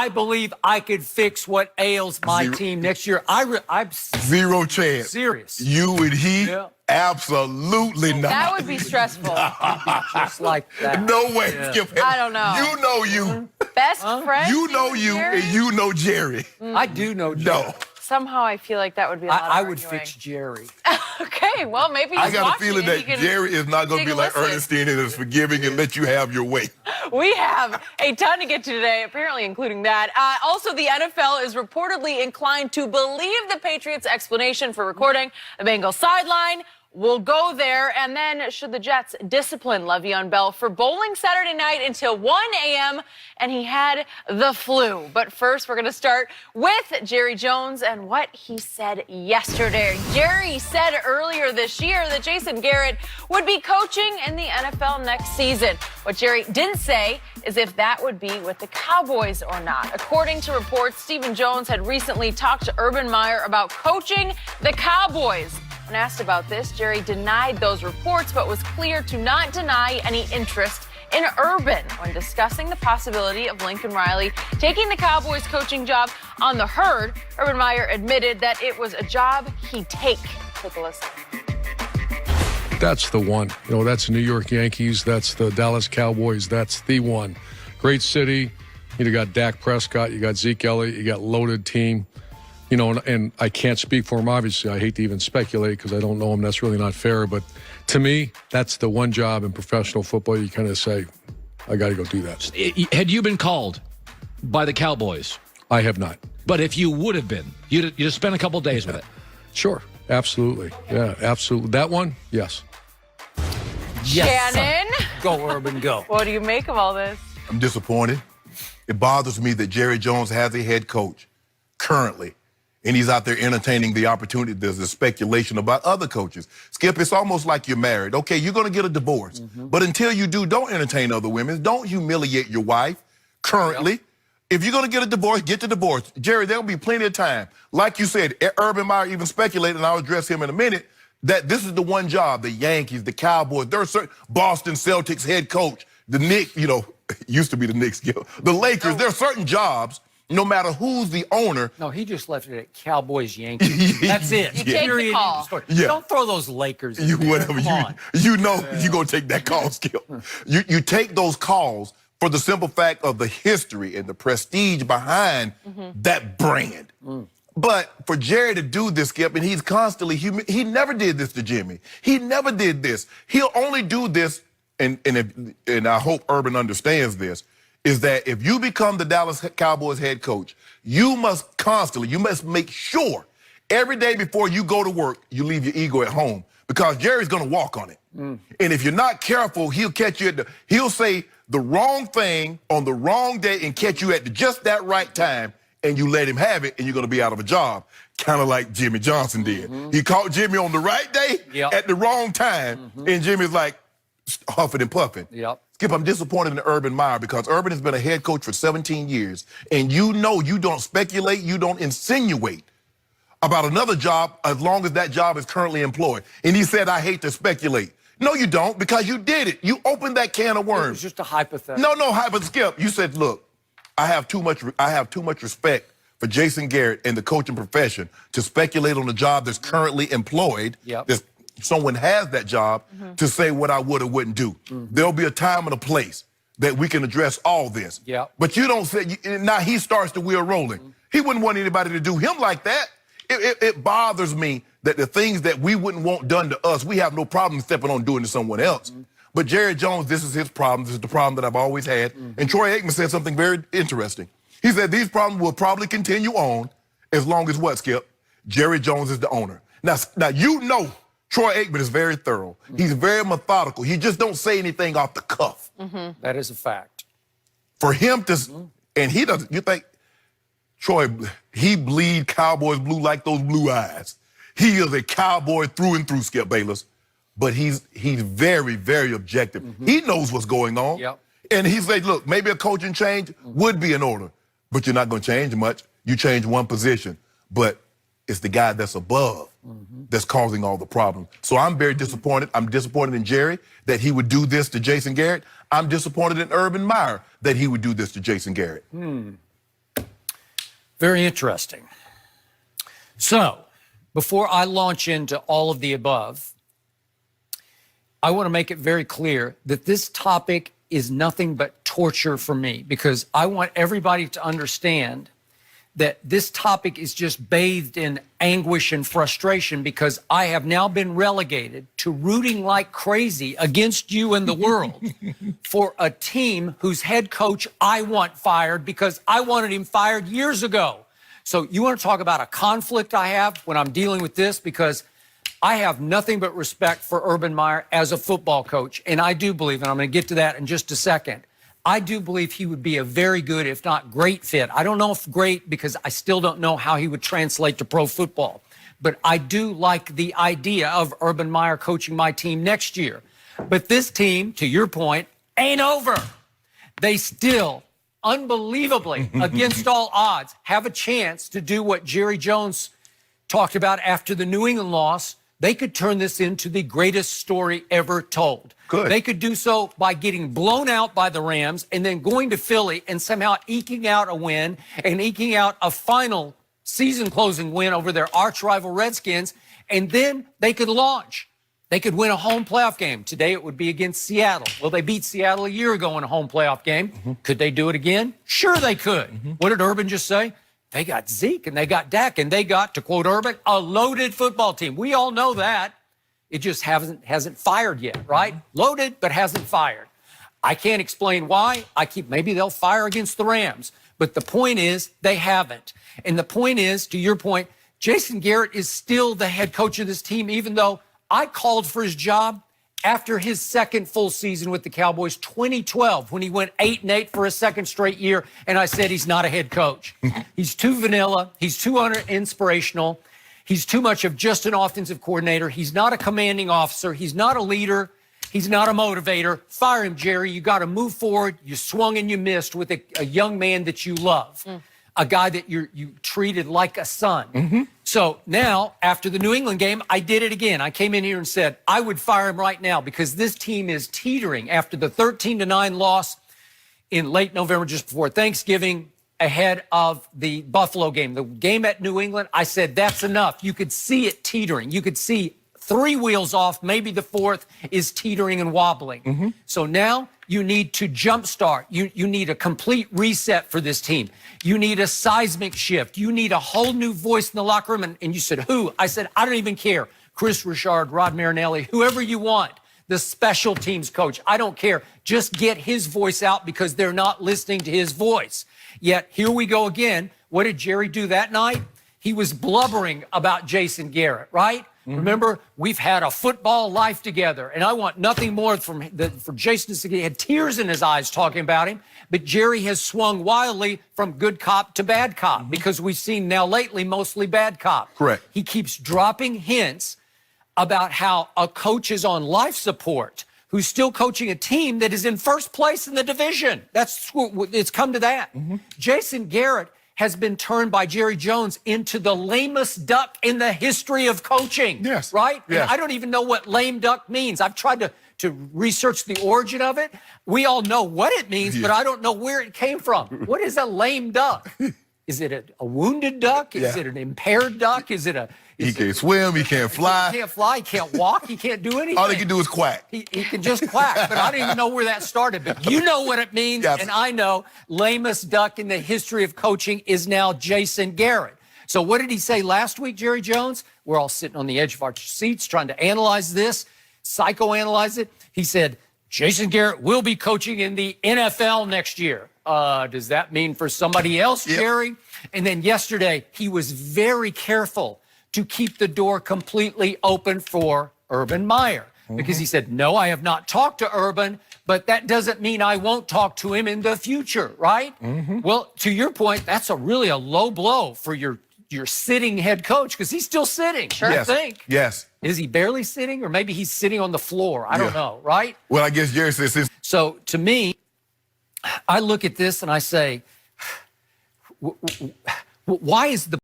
I believe I could fix what ails my team next year. I'm Zero chance. serious. You and he? Yeah. Absolutely not. That would be stressful. Just like that. No way, Yeah. Skip. I don't know. You know you. Best friends? You know you, Jerry? and you know Jerry. I do know Jerry. No. Somehow I feel like that would be a lot of I would arguing. fix Jerry. Okay, well, maybe he's I got a watching feeling and that he can Jerry is not going to take be a like listen. Ernestine and is forgiving and let you have your way. We have a ton to get to today, apparently including that. Also, the NFL is reportedly inclined to believe the Patriots' explanation for recording the Bengals sideline. We'll go there. And then, should the Jets discipline Le'Veon Bell for bowling Saturday night until 1 a.m. and he had the flu? But first, we're going to start with Jerry Jones and what he said yesterday. Jerry said earlier this year that Jason Garrett would be coaching in the NFL next season. What Jerry didn't say is if that would be with the Cowboys or not. According to reports, Stephen Jones had recently talked to Urban Meyer about coaching the Cowboys. When asked about this, Jerry denied those reports, but was clear to not deny any interest in Urban when discussing the possibility of Lincoln Riley taking the Cowboys coaching job on the Herd. Urban Meyer admitted that it was a job he'd take. Take a listen. That's the one. You know, that's the New York Yankees. That's the Dallas Cowboys. That's the one. Great city. You got Dak Prescott. You got Zeke Elliott. You got loaded team. You know, and I can't speak for him, obviously. I hate to even speculate because I don't know him. That's really not fair. But to me, that's the one job in professional football you kind of say, I got to go do that. Had you been called by the Cowboys? I have not. But if you would have been, you'd have spent a couple days with it. Sure. Absolutely. Yeah, absolutely. That one, yes. Yes. Shannon, Go, Urban, go. what do you make of all this? I'm disappointed. It bothers me that Jerry Jones has a head coach currently, and he's out there entertaining the opportunity. There's a speculation about other coaches. Skip, it's almost like you're married. Okay, you're going to get a divorce. But until you do, don't entertain other women. Don't humiliate your wife currently. Yep. If you're going to get a divorce, get the divorce. Jerry, there'll be plenty of time. Like you said, Urban Meyer even speculated, and I'll address him in a minute, that this is the one job, the Yankees, the Cowboys, there are certain Boston Celtics head coach, the Knicks, you know, used to be the Knicks, the Lakers, there are certain jobs, no matter who's the owner. No, he just left it at Cowboys, Yankees. That's it. You take the call. Yeah. Don't throw those Lakers in You there. whatever. Come on. You know you're going to take that call, Skip. You take those calls for the simple fact of the history and the prestige behind that brand. But for Jerry to do this, Skip, and he's constantly he never did this to Jimmy. He never did this. He'll only do this, and I hope Urban understands this, is that if you become the Dallas Cowboys head coach, you must make sure every day before you go to work, you leave your ego at home, because Jerry's going to walk on it. And if you're not careful, he'll catch you he'll say the wrong thing on the wrong day and catch you at just that right time, and you let him have it, and you're going to be out of a job, kind of like Jimmy Johnson did. He caught Jimmy on the right day at the wrong time, and Jimmy's like huffing and puffing. Skip, I'm disappointed in Urban Meyer because Urban has been a head coach for 17 years, and you know you don't speculate, you don't insinuate about another job as long as that job is currently employed. And he said, I hate to speculate. No, you don't, because you did it. You opened that can of worms. It was just a hypothetical. But Skip, you said, look, I have too much respect for Jason Garrett and the coaching profession to speculate on a job that's currently employed. There's someone has that job to say what I would or wouldn't do. There'll be a time and a place that we can address all this. But you don't say, now he starts the wheel rolling. He wouldn't want anybody to do him like that. It bothers me that the things that we wouldn't want done to us, we have no problem stepping on doing to someone else. But Jerry Jones, this is his problem. This is the problem that I've always had. And Troy Aikman said something very interesting. He said these problems will probably continue on as long as what, Skip? Jerry Jones is the owner. Now you know Troy Aikman is very thorough. He's very methodical. He just don't say anything off the cuff. That is a fact. For him to, and he doesn't, you think, Troy, he bleed Cowboys blue like those blue eyes. He is a Cowboy through and through, Skip Bayless. But he's very, very objective. He knows what's going on. And he said, look, maybe a coaching change would be in order, but you're not going to change much. You change one position. But it's the guy that's above that's causing all the problems. So I'm very disappointed. I'm disappointed in Jerry that he would do this to Jason Garrett. I'm disappointed in Urban Meyer that he would do this to Jason Garrett. Very interesting. So, before I launch into all of the above, I want to make it very clear that this topic is nothing but torture for me, because I want everybody to understand that this topic is just bathed in anguish and frustration, because I have now been relegated to rooting like crazy against you and the world for a team whose head coach I want fired, because I wanted him fired years ago. So you want to talk about a conflict I have when I'm dealing with this, because I have nothing but respect for Urban Meyer as a football coach. And I do believe, and I'm going to get to that in just a second, I do believe he would be a very good, if not great fit. I don't know if great, because I still don't know how he would translate to pro football. But I do like the idea of Urban Meyer coaching my team next year. But this team, to your point, ain't over. They still, unbelievably, against all odds, have a chance to do what Jerry Jones talked about after the New England loss. They could turn this into the greatest story ever told. Good. They could do so by getting blown out by the Rams and then going to Philly and somehow eking out a win and eking out a final season-closing win over their arch-rival Redskins, and then they could launch. They could win a home playoff game. Today it would be against Seattle. Well, they beat Seattle a year ago in a home playoff game. Could they do it again? Sure they could. What did Urban just say? They got Zeke and they got Dak and they got, to quote Urban, a loaded football team. We all know that. It just hasn't fired yet, right? Loaded, but hasn't fired. I can't explain why. Maybe they'll fire against the Rams. But the point is, they haven't. And the point is, to your point, Jason Garrett is still the head coach of this team, even though I called for his job after his second full season with the Cowboys, 2012, when he went 8-8 for a second straight year, and I said he's not a head coach. He's too vanilla. He's too inspirational. He's too much of just an offensive coordinator. He's not a commanding officer. He's not a leader. He's not a motivator. Fire him, Jerry. You got to move forward. You swung and you missed with a young man that you love, a guy that you treated like a son. So now, after the New England game, I did it again. I came in here and said, I would fire him right now, because this team is teetering after the 13-9 loss in late November, just before Thanksgiving, ahead of the Buffalo game. The game at New England, I said, that's enough. You could see it teetering. You could see 3 wheels off. Maybe the 4th is teetering and wobbling. So now you need to jumpstart. You need a complete reset for this team. You need a seismic shift. You need a whole new voice in the locker room. And you said, who? I said, I don't even care. Chris Richard, Rod Marinelli, whoever you want. The special teams coach. I don't care. Just get his voice out, because they're not listening to his voice. Yet here we go again. What did Jerry do that night? He was blubbering about Jason Garrett, right? Remember, we've had a football life together, and I want nothing more for Jason to he had tears in his eyes talking about him. But Jerry has swung wildly from good cop to bad cop, because we've seen now lately mostly bad cop. Correct. He keeps dropping hints about how a coach is on life support who's still coaching a team that is in first place in the division. It's come to that. Jason Garrett has been turned by Jerry Jones into the lamest duck in the history of coaching. Yes. Right? Yes. And I don't even know what lame duck means. I've tried to research the origin of it. We all know what it means, but I don't know where it came from. What is a lame duck? Is it a wounded duck? Is it an impaired duck? Is it a... He can't swim. He can't fly. He can't fly. He can't walk. He can't do anything. All he can do is quack. He can just quack, but I don't even know where that started. But you know what it means, Yes. and I know lamest duck in the history of coaching is now Jason Garrett. So what did he say last week, Jerry Jones? We're all sitting on the edge of our seats trying to analyze this, psychoanalyze it. He said, Jason Garrett will be coaching in the NFL next year. Does that mean for somebody else, Jerry? And then yesterday, he was very careful to keep the door completely open for Urban Meyer, because he said, no, I have not talked to Urban, but that doesn't mean I won't talk to him in the future, right? Well, to your point, that's really a low blow for your sitting head coach, because he's still sitting, I think. Yes. Is he barely sitting, or maybe he's sitting on the floor? I don't know, right? Well, I guess Jerry says since... So to me, I look at this and I say, why is the